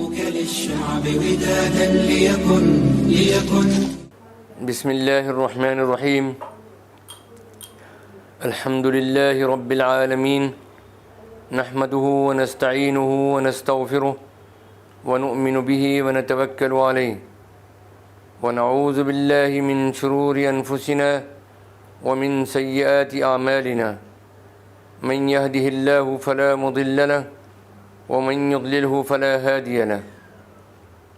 حبك للشعب ودادا ليكن بسم الله الرحمن الرحيم. الحمد لله رب العالمين، نحمده ونستعينه ونستغفره ونؤمن به ونتوكل عليه، ونعوذ بالله من شرور أنفسنا ومن سيئات أعمالنا، من يهده الله فلا مضل له ومن يضلله فلا هادي له،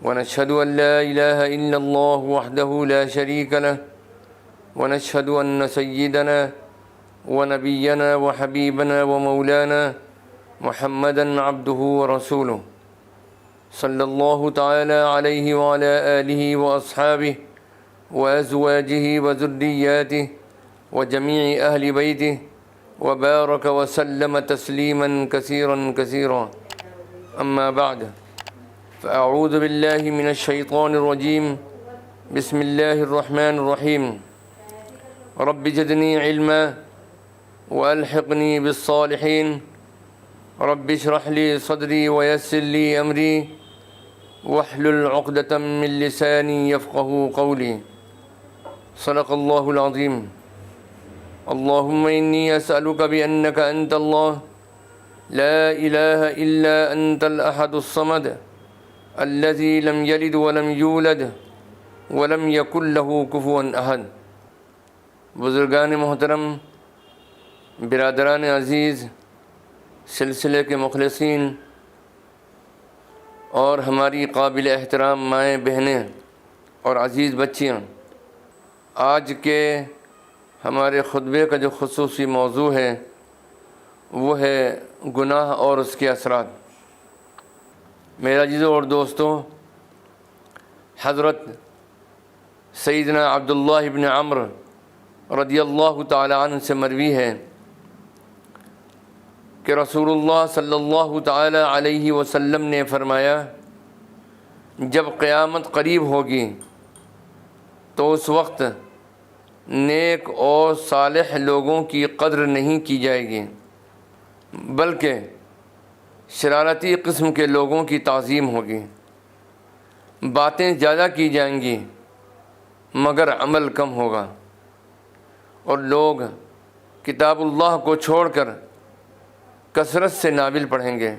ونشهد أن لا إله إلا الله وحده لا شريك له، ونشهد أن سيدنا ونبينا وحبيبنا ومولانا محمدًا عبده ورسوله صلى الله تعالى عليه وعلى آله وأصحابه وأزواجه وذرياته وجميع أهل بيته وبارك وسلم تسليما كثيرا كثيرا. أما بعد، فأعوذ بالله من الشيطان الرجيم. بسم الله الرحمن الرحيم. رب زدني علما وألحقني بالصالحين. رب اشرح لي صدري ويسر لي أمري واحلل عقدة من لساني يفقه قولي. صدق الله العظيم. اللهم إني أسألك بأنك أنت الله لا إله إلا أنت الأحد الصمد الذي لم يلد ولم يولد ولم يكن له كفوا أحد. بزرگان محترم، برادران عزیز، سلسلے کے مخلصین اور ہماری قابل احترام مائیں بہنیں اور عزیز بچیاں، آج کے ہمارے خطبے کا جو خصوصی موضوع ہے وہ ہے گناہ اور اس کے اثرات. میرا عزیزوں اور دوستوں، حضرت سیدنا عبداللہ ابن عمرو رضی اللہ تعالی عنہ سے مروی ہے کہ رسول اللہ صلی اللہ تعالی علیہ وسلم نے فرمایا، جب قیامت قریب ہوگی تو اس وقت نیک اور صالح لوگوں کی قدر نہیں کی جائے گی، بلکہ شرارتی قسم کے لوگوں کی تعظیم ہوگی. باتیں زیادہ کی جائیں گی مگر عمل کم ہوگا، اور لوگ کتاب اللہ کو چھوڑ کر کثرت سے ناول پڑھیں گے.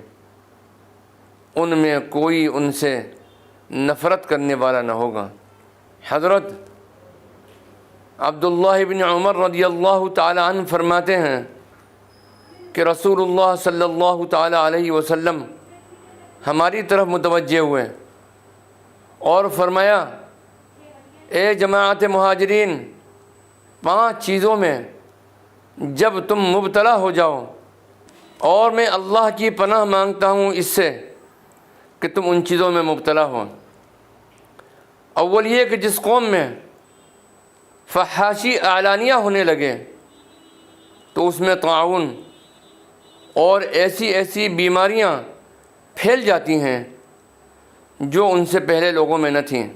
ان میں کوئی ان سے نفرت کرنے والا نہ ہوگا. حضرت عبداللہ ابن عمر رضی اللہ تعالی عنہ فرماتے ہیں کہ رسول اللہ صلی اللہ تعالی علیہ وسلم ہماری طرف متوجہ ہوئے اور فرمایا، اے جماعت مہاجرین، 5 چیزوں میں جب تم مبتلا ہو جاؤ، اور میں اللہ کی پناہ مانگتا ہوں اس سے کہ تم ان چیزوں میں مبتلا ہو. اول یہ کہ جس قوم میں فحاشی اعلانیہ ہونے لگے تو اس میں طاعون اور ایسی بیماریاں پھیل جاتی ہیں جو ان سے پہلے لوگوں میں نہ تھیں.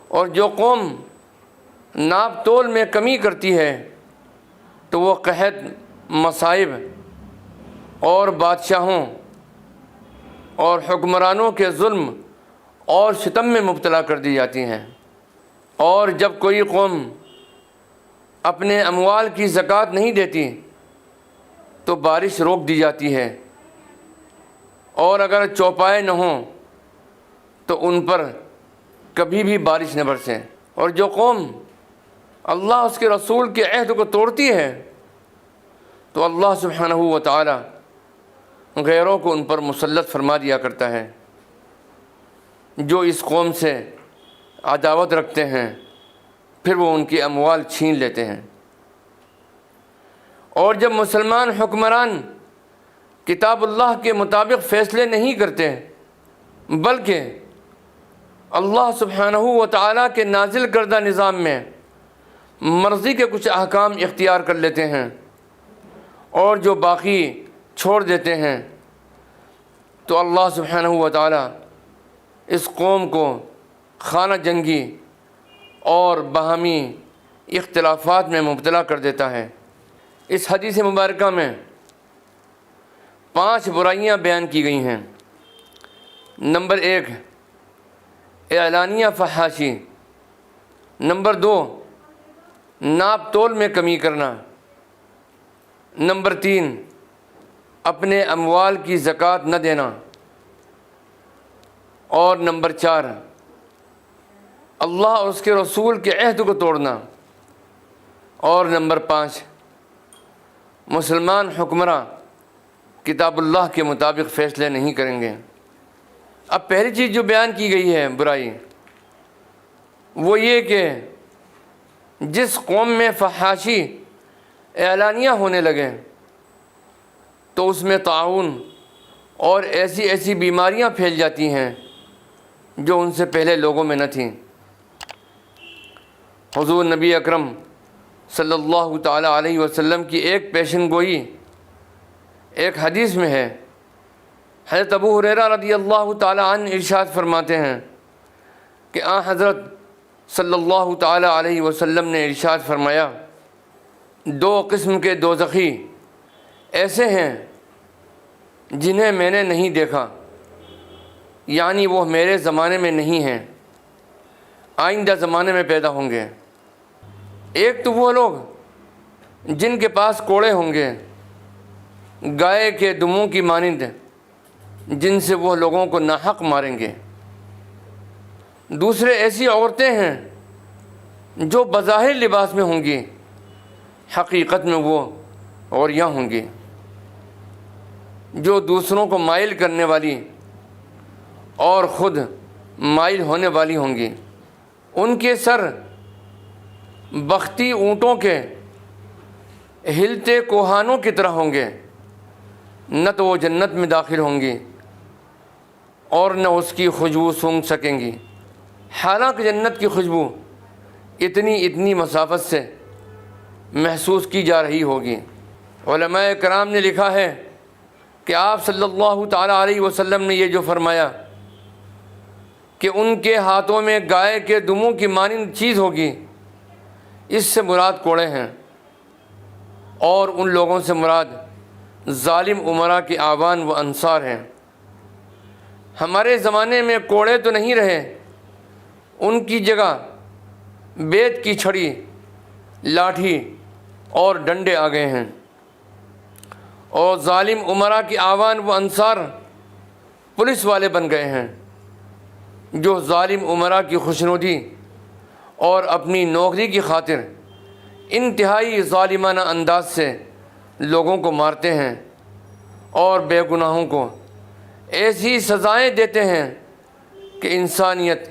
اور جو قوم ناپ تول میں کمی کرتی ہے تو وہ قحط، مصائب اور بادشاہوں اور حکمرانوں کے ظلم اور ستم میں مبتلا کر دی جاتی ہیں. اور جب کوئی قوم اپنے اموال کی زکوٰۃ نہیں دیتی تو بارش روک دی جاتی ہے، اور اگر چوپائے نہ ہوں تو ان پر کبھی بھی بارش نہ برسے. اور جو قوم اللہ اس کے رسول کے عہد کو توڑتی ہے تو اللہ سبحانہ و تعالی غیروں کو ان پر مسلط فرما دیا کرتا ہے. جو اس قوم سے عداوت رکھتے ہیں پھر وہ ان کی اموال چھین لیتے ہیں. اور جب مسلمان حکمران کتاب اللہ کے مطابق فیصلے نہیں کرتے بلکہ اللہ سبحانہ و تعالیٰ کے نازل کردہ نظام میں مرضی کے کچھ احکام اختیار کر لیتے ہیں اور جو باقی چھوڑ دیتے ہیں، تو اللہ سبحانہ و تعالیٰ اس قوم کو خانہ جنگی اور باہمی اختلافات میں مبتلا کر دیتا ہے. اس حدیث مبارکہ میں 5 برائیاں بیان کی گئی ہیں. نمبر 1 اعلانیہ فحاشی، نمبر 2 ناپ تول میں کمی کرنا، نمبر 3 اپنے اموال کی زکوٰۃ نہ دینا، اور نمبر 4 اللہ اور اس کے رسول کے عہد کو توڑنا، اور نمبر 5 مسلمان حکمراں کتاب اللہ کے مطابق فیصلے نہیں کریں گے۔ اب پہلی چیز جو بیان کی گئی ہے برائی، وہ یہ کہ جس قوم میں فحاشی اعلانیہ ہونے لگے تو اس میں طاعون اور ایسی ایسی بیماریاں پھیل جاتی ہیں جو ان سے پہلے لوگوں میں نہ تھیں۔ حضور نبی اکرم صلی اللہ تعالیٰ علیہ وسلم کی ایک پیشن گوئی ایک حدیث میں ہے۔ حضرت ابو ہریرہ رضی اللہ تعالیٰ عنہ ارشاد فرماتے ہیں کہ حضرت صلی اللہ تعالیٰ علیہ وسلم نے ارشاد فرمایا، 2 قسم کے دوزخی ایسے ہیں جنہیں میں نے نہیں دیکھا، یعنی وہ میرے زمانے میں نہیں ہیں، آئندہ زمانے میں پیدا ہوں گے۔ ایک تو وہ لوگ جن کے پاس کوڑے ہوں گے گائے کے دموں کی مانند، جن سے وہ لوگوں کو ناحق ماریں گے۔ دوسرے ایسی عورتیں ہیں جو بظاہر لباس میں ہوں گی، حقیقت میں وہ عوریاں ہوں گی، جو دوسروں کو مائل کرنے والی اور خود مائل ہونے والی ہوں گی۔ ان کے سر بختی اونٹوں کے ہلتے کوہانوں کی طرح ہوں گے، نہ تو وہ جنت میں داخل ہوں گی اور نہ اس کی خوشبو سونگھ سکیں گی، حالانکہ جنت کی خوشبو اتنی مسافت سے محسوس کی جا رہی ہوگی۔ علماء کرام نے لکھا ہے کہ آپ صلی اللہ تعالیٰ علیہ وسلم نے یہ جو فرمایا کہ ان کے ہاتھوں میں گائے کے دموں کی مانند چیز ہوگی، اس سے مراد کوڑے ہیں، اور ان لوگوں سے مراد ظالم امراء کے اعوان و انصار ہیں۔ ہمارے زمانے میں کوڑے تو نہیں رہے، ان کی جگہ بیت کی چھڑی، لاٹھی اور ڈنڈے آ گئے ہیں، اور ظالم امراء کے اعوان و انصار پولیس والے بن گئے ہیں، جو ظالم امراء کی خوشنودی اور اپنی نوکری کی خاطر انتہائی ظالمانہ انداز سے لوگوں کو مارتے ہیں اور بے گناہوں کو ایسی سزائیں دیتے ہیں کہ انسانیت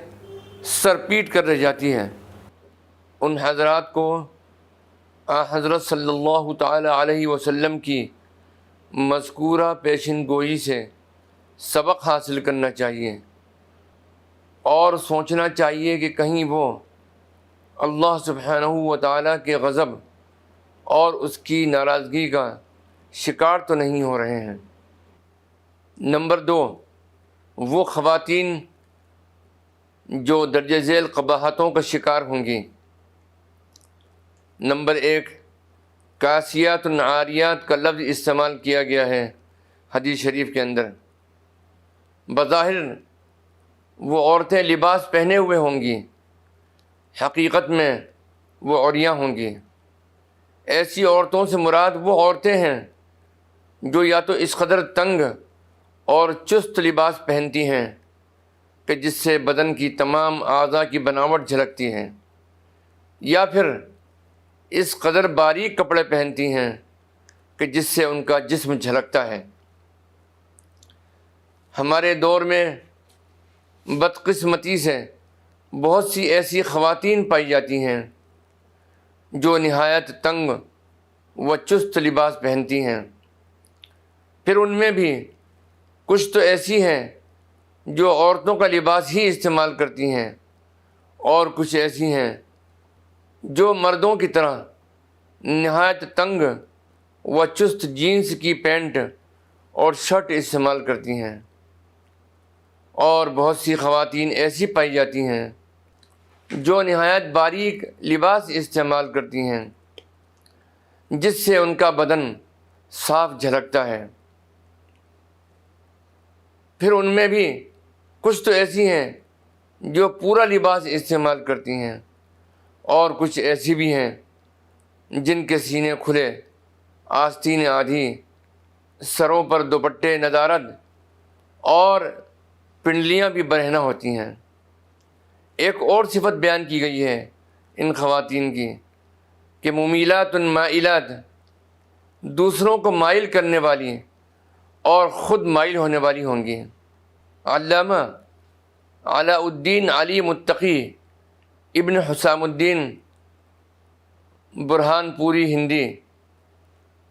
سر پیٹ کر رہ جاتی ہے۔ ان حضرات کو حضرت صلی اللہ تعالیٰ علیہ وسلم کی مذکورہ پیشن گوئی سے سبق حاصل کرنا چاہیے اور سوچنا چاہیے کہ کہیں وہ اللہ سبحانہ و تعالیٰ کے غضب اور اس کی ناراضگی کا شکار تو نہیں ہو رہے ہیں۔ نمبر 2 وہ خواتین جو درجہ ذیل قباحتوں کا شکار ہوں گی۔ نمبر 1 کاسیات عاریات کا لفظ استعمال کیا گیا ہے حدیث شریف کے اندر۔ بظاہر وہ عورتیں لباس پہنے ہوئے ہوں گی، حقیقت میں وہ عوریاں ہوں گی۔ ایسی عورتوں سے مراد وہ عورتیں ہیں جو یا تو اس قدر تنگ اور چست لباس پہنتی ہیں کہ جس سے بدن کی تمام اعضاء کی بناوٹ جھلکتی ہے، یا پھر اس قدر باریک کپڑے پہنتی ہیں کہ جس سے ان کا جسم جھلکتا ہے۔ ہمارے دور میں بدقسمتی سے بہت سی ایسی خواتین پائی جاتی ہیں جو نہایت تنگ و چست لباس پہنتی ہیں۔ پھر ان میں بھی کچھ تو ایسی ہیں جو عورتوں کا لباس ہی استعمال کرتی ہیں، اور کچھ ایسی ہیں جو مردوں کی طرح نہایت تنگ و چست جینس کی پینٹ اور شرٹ استعمال کرتی ہیں، اور بہت سی خواتین ایسی پائی جاتی ہیں جو نہایت باریک لباس استعمال کرتی ہیں جس سے ان کا بدن صاف جھلکتا ہے۔ پھر ان میں بھی کچھ تو ایسی ہیں جو پورا لباس استعمال کرتی ہیں، اور کچھ ایسی بھی ہیں جن کے سینے کھلے، آستینیں آدھی، سروں پر دوپٹے ندارد اور پنڈلیاں بھی برہنہ ہوتی ہیں۔ ایک اور صفت بیان کی گئی ہے ان خواتین کی کہ ممیلات مائلات، دوسروں کو مائل کرنے والی اور خود مائل ہونے والی ہوں گی۔ علامہ علاء الدین علی متقی ابن حسام الدین برہان پوری ہندی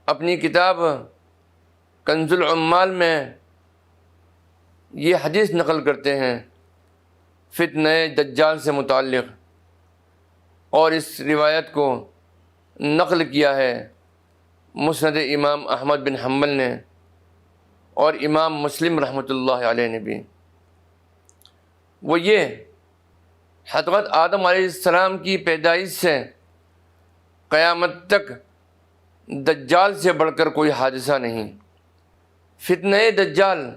اپنی کتاب کنز العمال میں یہ حدیث نقل کرتے ہیں فتنہ دجال سے متعلق، اور اس روایت کو نقل کیا ہے مسند امام احمد بن حنبل نے اور امام مسلم رحمۃ اللہ علیہ نے بھی۔ وہ یہ حضرت آدم علیہ السلام کی پیدائش سے قیامت تک دجال سے بڑھ کر کوئی حادثہ نہیں۔ فتنہ دجال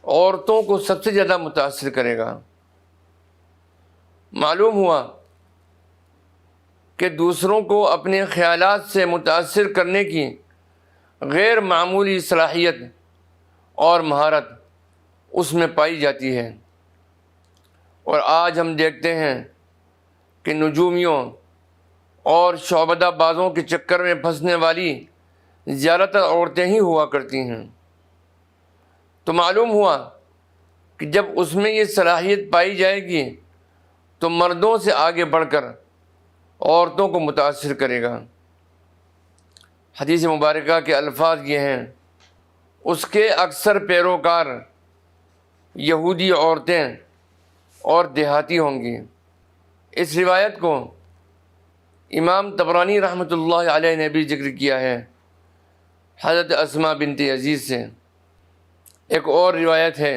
عورتوں کو سب سے زیادہ متاثر کرے گا۔ معلوم ہوا کہ دوسروں کو اپنے خیالات سے متاثر کرنے کی غیر معمولی صلاحیت اور مہارت اس میں پائی جاتی ہے، اور آج ہم دیکھتے ہیں کہ نجومیوں اور شعبدہ بازوں کے چکر میں پھنسنے والی زیادہ تر عورتیں ہی ہوا کرتی ہیں۔ تو معلوم ہوا کہ جب اس میں یہ صلاحیت پائی جائے گی تو مردوں سے آگے بڑھ کر عورتوں کو متاثر کرے گا۔ حدیث مبارکہ کے الفاظ یہ ہیں، اس کے اکثر پیروکار یہودی عورتیں اور دیہاتی ہوں گی۔ اس روایت کو امام طبرانی رحمۃ اللہ علیہ نے بھی ذکر کیا ہے حضرت اسماء بنت عزیز سے۔ ایک اور روایت ہے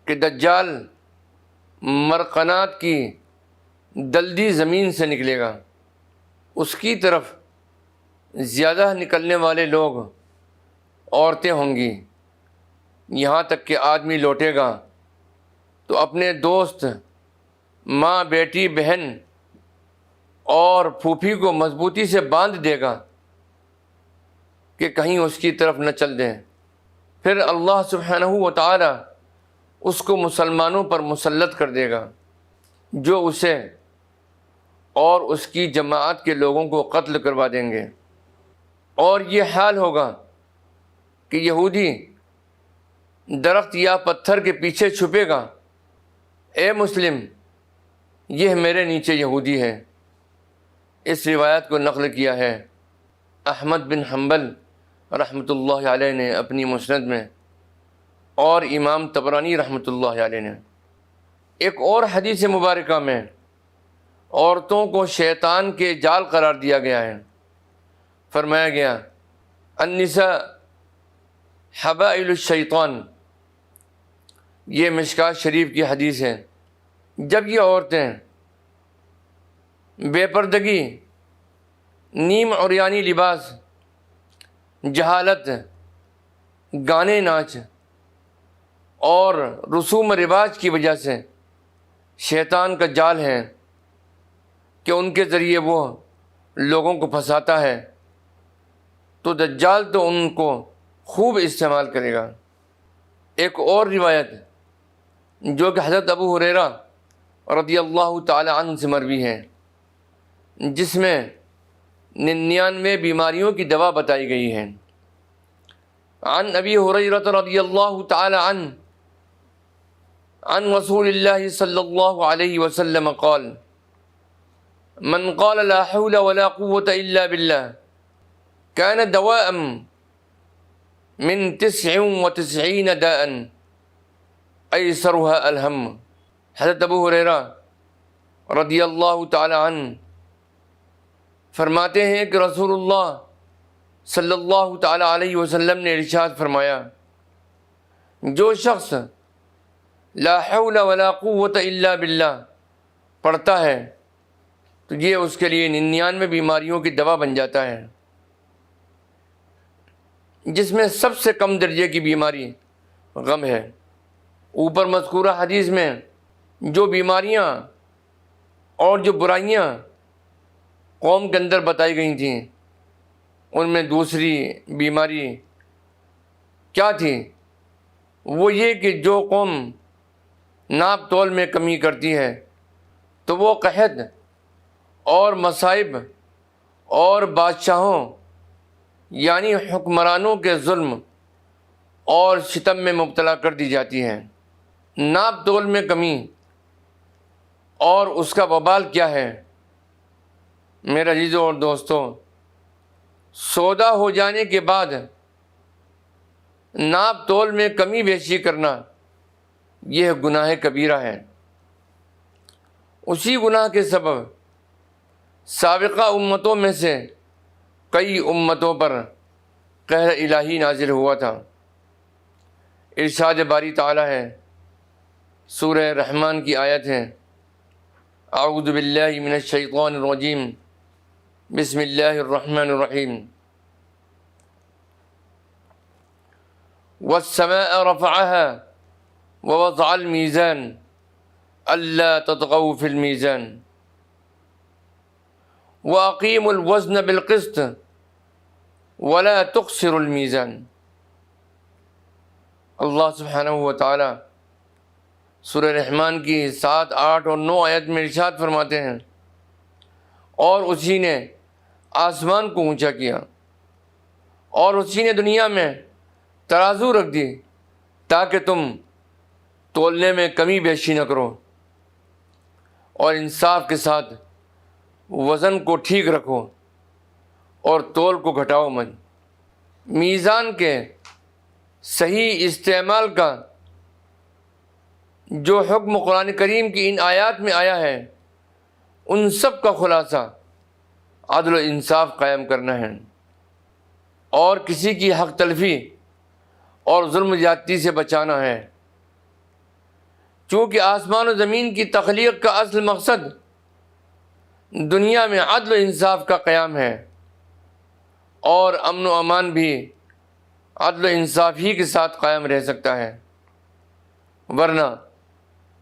کہ دجال مرقنات کی دلدی زمین سے نکلے گا، اس کی طرف زیادہ نکلنے والے لوگ عورتیں ہوں گی، یہاں تک کہ آدمی لوٹے گا تو اپنے دوست، ماں، بیٹی، بہن اور پھوپھی کو مضبوطی سے باندھ دے گا کہ کہیں اس کی طرف نہ چل دیں۔ پھر اللہ سبحانہ و تعالی اس کو مسلمانوں پر مسلط کر دے گا، جو اسے اور اس کی جماعت کے لوگوں کو قتل کروا دیں گے، اور یہ حال ہوگا کہ یہودی درخت یا پتھر کے پیچھے چھپے گا، اے مسلم، یہ میرے نیچے یہودی ہے۔ اس روایت کو نقل کیا ہے احمد بن حنبل رحمۃ اللہ علیہ نے اپنی مسند میں، اور امام طبرانی رحمۃ اللہ علیہ نے۔ ایک اور حدیث مبارکہ میں عورتوں کو شیطان کے جال قرار دیا گیا ہے۔ فرمایا گیا، النساء حبائل الشیطان، یہ مشکات شریف کی حدیث ہے۔ جب یہ عورتیں بے پردگی، نیم عریانی لباس، جہالت، گانے ناچ اور رسوم رواج کی وجہ سے شیطان کا جال ہے کہ ان کے ذریعے وہ لوگوں کو پھنساتا ہے، تو دجال تو ان کو خوب استعمال کرے گا۔ ایک اور روایت جو کہ حضرت ابو ہریرہ رضی اللہ تعالی عنہ سے مروی ہے، جس میں 99 بیماریوں کی دوا بتائی گئی ہے۔ عن ابی ہریرہ رضی اللہ تعالی عنہ عن رسول اللہ صلی اللہ علیہ وسلم قال من قال لا حول ولا قوة الا بالله كان دواء من 99 داء ایسرها الہم۔ حضرت ابو ہریرہ رضی اللہ تعالی عنہ فرماتے ہیں کہ رسول اللہ صلی اللہ تعالی علیہ وسلم نے ارشاد فرمایا، جو شخص لا حول ولا قوة الا باللہ پڑھتا ہے تو یہ اس کے لیے 99 بیماریوں کی دوا بن جاتا ہے، جس میں سب سے کم درجے کی بیماری غم ہے، اوپر مذکورہ حدیث میں جو بیماریاں اور جو برائیاں قوم کے اندر بتائی گئی تھیں، ان میں دوسری بیماری کیا تھی؟ وہ یہ کہ جو قوم ناپ تول میں کمی کرتی ہے تو وہ قحط اور مصائب اور بادشاہوں یعنی حکمرانوں کے ظلم اور ستم میں مبتلا کر دی جاتی ہے۔ ناپ تول میں کمی اور اس کا وبال کیا ہے؟ میرے عزیزوں اور دوستوں، سودا ہو جانے کے بعد ناپ تول میں کمی بیشی کرنا یہ گناہ کبیرہ ہے۔ اسی گناہ کے سبب سابقہ امتوں میں سے کئی امتوں پر قہر الہی نازل ہوا تھا۔ ارشاد باری تعالی ہے، سورہ رحمان کی آیت ہے، اعوذ باللہ من الشیطان الرجیم، بسم اللہ الرحمن الرحیم، والسماء رفعها ووضع الميزان ألا تطغوا في الميزان وأقيموا الوزن بالقسط ولا تخسروا الميزان۔ اللہ سبحانہ و تعالی سورہ رحمان کی 7، 8 اور 9 آیت میں ارشاد فرماتے ہیں، اور اسی نے آسمان کو اونچا کیا اور اسی نے دنیا میں ترازو رکھ دی تاکہ تم تولنے میں کمی بیشی نہ کرو، اور انصاف کے ساتھ وزن کو ٹھیک رکھو اور تول کو گھٹاؤ مت۔ میزان کے صحیح استعمال کا جو حکم قرآن کریم کی ان آیات میں آیا ہے، ان سب کا خلاصہ عدل و انصاف قائم کرنا ہے اور کسی کی حق تلفی اور ظلم زیادتی سے بچانا ہے۔ چونکہ آسمان و زمین کی تخلیق کا اصل مقصد دنیا میں عدل و انصاف کا قیام ہے، اور امن و امان بھی عدل و انصاف ہی کے ساتھ قائم رہ سکتا ہے، ورنہ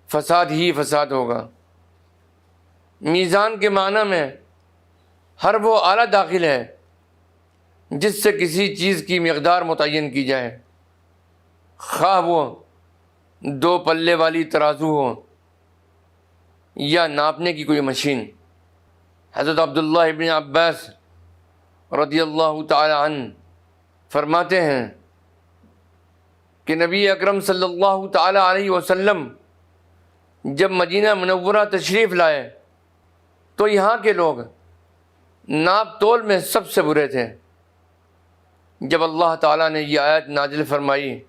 فساد ہی فساد ہوگا۔ میزان کے معنی میں ہر وہ آلہ داخل ہے جس سے کسی چیز کی مقدار متعین کی جائے، خواہ وہ 2 پلے والی ترازو ہو یا ناپنے کی کوئی مشین۔ حضرت عبداللہ ابن عباس رضی اللہ تعالی عنہ فرماتے ہیں کہ نبی اکرم صلی اللہ تعالی علیہ وسلم جب مدینہ منورہ تشریف لائے تو یہاں کے لوگ ناپ تول میں سب سے برے تھے۔ جب اللہ تعالیٰ نے یہ آیت نازل فرمائی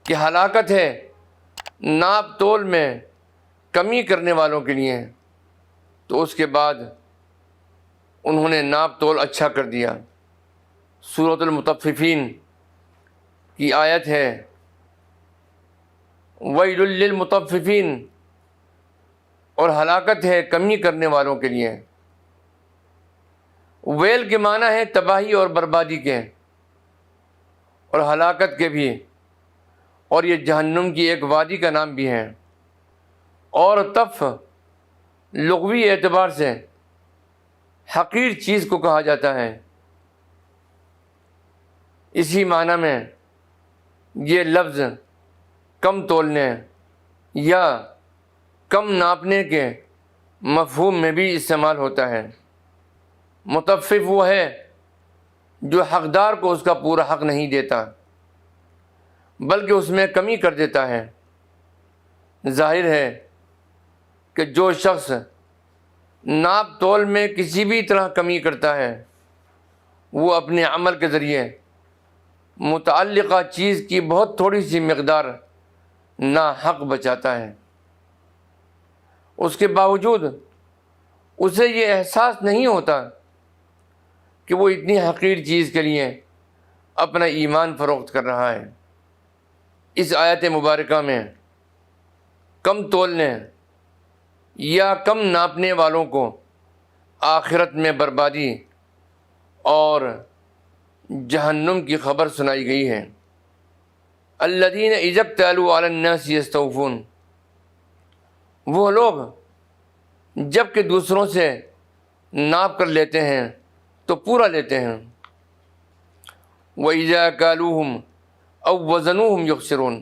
کہ ہلاکت ہے ناپ تول میں کمی کرنے والوں کے لیے، تو اس کے بعد انہوں نے ناپ تول اچھا کر دیا۔ سورۃ المطففین کی آیت ہے، وَيْلٌ لِّلْمُطَفِّفِينَ، اور ہلاکت ہے کمی کرنے والوں کے لیے۔ ویل کے معنی ہے تباہی اور بربادی کے، اور ہلاکت کے بھی، اور یہ جہنم کی ایک وادی کا نام بھی ہے۔ اور تف لغوی اعتبار سے حقیر چیز کو کہا جاتا ہے۔ اسی معنی میں یہ لفظ کم تولنے یا کم ناپنے کے مفہوم میں بھی استعمال ہوتا ہے۔ مطفف وہ ہے جو حقدار کو اس کا پورا حق نہیں دیتا بلکہ اس میں کمی کر دیتا ہے۔ ظاہر ہے کہ جو شخص ناپ تول میں کسی بھی طرح کمی کرتا ہے وہ اپنے عمل کے ذریعے متعلقہ چیز کی بہت تھوڑی سی مقدار ناحق بچاتا ہے۔ اس کے باوجود اسے یہ احساس نہیں ہوتا کہ وہ اتنی حقیر چیز کے لیے اپنا ایمان فروخت کر رہا ہے۔ اس آیت مبارکہ میں کم تولنے یا کم ناپنے والوں کو آخرت میں بربادی اور جہنم کی خبر سنائی گئی ہے۔ الذین اذا اکتالوا علی الناس یستوفون، وہ لوگ جب کہ دوسروں سے ناپ کر لیتے ہیں تو پورا لیتے ہیں۔ وَإِذَا كَالُوهُمْ أَوْ وَزَنُوهُمْ يُخْسِرُونَ،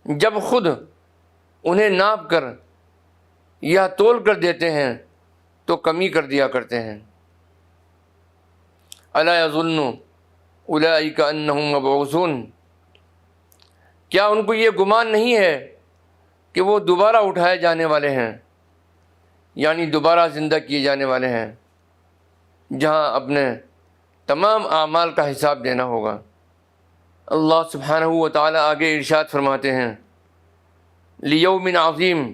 جب خود انہیں ناپ کر یا تول کر دیتے ہیں تو کمی کر دیا کرتے ہیں۔ أَلَا يَظُنُّ أُولَئِكَ أَنَّهُمْ مَبْعُوثُونَ، کیا ان کو یہ گمان نہیں ہے کہ وہ دوبارہ اٹھائے جانے والے ہیں، یعنی دوبارہ زندہ کیے جانے والے ہیں، جہاں اپنے تمام اعمال کا حساب دینا ہوگا۔ اللہ سبحانہ و تعالیٰ آگے ارشاد فرماتے ہیں، لیوم عظیم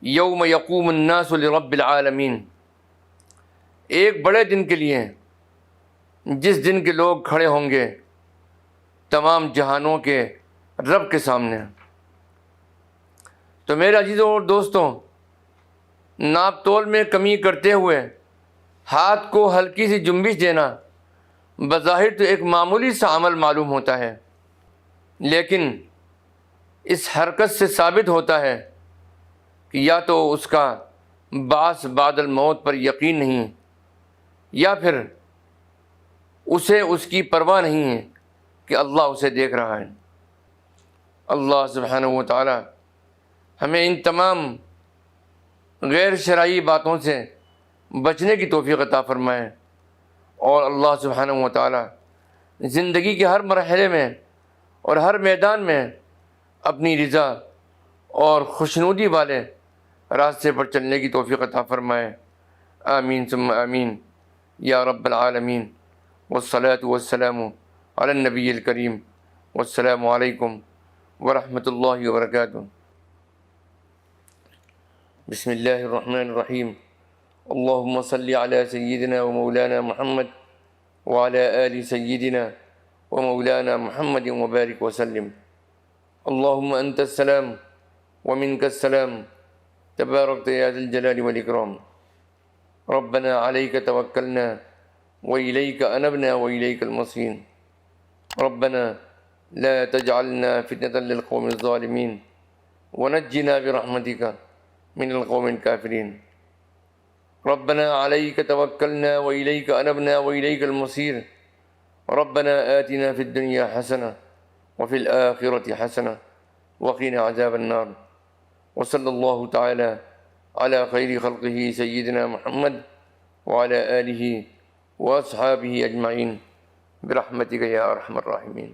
یوم یقوم الناس لرب العالمین، ایک بڑے دن کے لیے جس دن کے لوگ کھڑے ہوں گے تمام جہانوں کے رب کے سامنے۔ تو میرے عزیزوں اور دوستوں، ناپ تول میں کمی کرتے ہوئے ہاتھ کو ہلکی سی جنبش دینا بظاہر تو ایک معمولی سا عمل معلوم ہوتا ہے، لیکن اس حرکت سے ثابت ہوتا ہے کہ یا تو اس کا بعث بعد الموت پر یقین نہیں، یا پھر اسے اس کی پرواہ نہیں ہے کہ اللہ اسے دیکھ رہا ہے۔ اللہ سبحانہ و تعالی ہمیں ان تمام غیر شرعی باتوں سے بچنے کی توفیق عطا فرمائے، اور اللہ سبحانہ و تعالی زندگی کے ہر مرحلے میں اور ہر میدان میں اپنی رضا اور خوشنودی والے راستے پر چلنے کی توفیق عطا فرمائے۔ آمین ثم آمین یا رب العالمین، والصلاة والسلام علی النبی الکریم، والسلام علیکم ورحمۃ اللہ وبرکاتہ۔ بسم اللہ الرحمن الرحیم، اللہم صلی علی سیدنا و مولانا محمد وعلی آل سیدنا و مولانا محمد وبارک وسلم۔ اللہم انت السلام ومنک السلام، تبارکت یا ذی الجلال والاکرام۔ ربنا علیک توکلنا وإلیک انبنا وإلیک المصیر۔ ربنا لا تجعلنا فتنة للقوم الظالمین ونجنا برحمتک من القوم الكافرین۔ ربنا علیک توکلنا وإلیک انبنا وإلیک المصیر۔ ربنا آتنا في الدنيا حسنة وفي الآخرة حسنة وقنا عذاب النار۔ وصلى الله تعالى على خير خلقه سيدنا محمد وعلى آله وأصحابه أجمعين برحمتك يا أرحم الراحمين۔